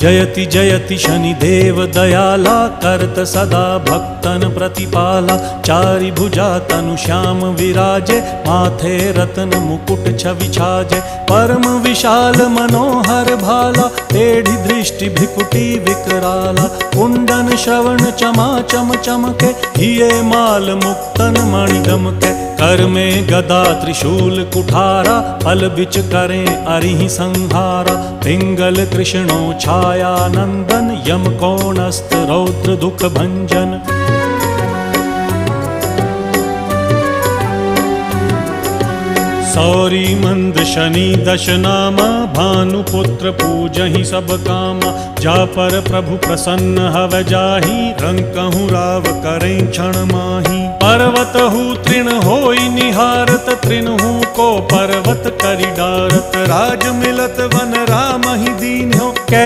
जयति जयति शनिदेव दयाला, करत सदा भक्तन प्रतिपाला। चारि भुजा तनु श्याम विराजे, माथे रत्न मुकुट छवि छाजे। परम विशाल मनोहर भाला, टेढ़ी दृष्टि भिकुटी विकराला। कुंडन श्रवण चमा चम चमके, हिये माल मुक्तन मणि दमके। कर में गदा त्रिशूल कुठारा, फल बिच करें अरिहि संहारा। पिंगल कृष्णो छाया नंदन, यम कोणस्थ रौद्र दुख भंजन। सौरी मंद शनि दश नामा, भानुपुत्र पूजहि सब कामा। जा पर प्रभु प्रसन्न हव जाहि, रंकहु राव करें क्षण माहि। पर्वत हु तृण होई निहारत, तृणहु को पर्वत करि डारत। राज मिलत वन राम ही दीन हो,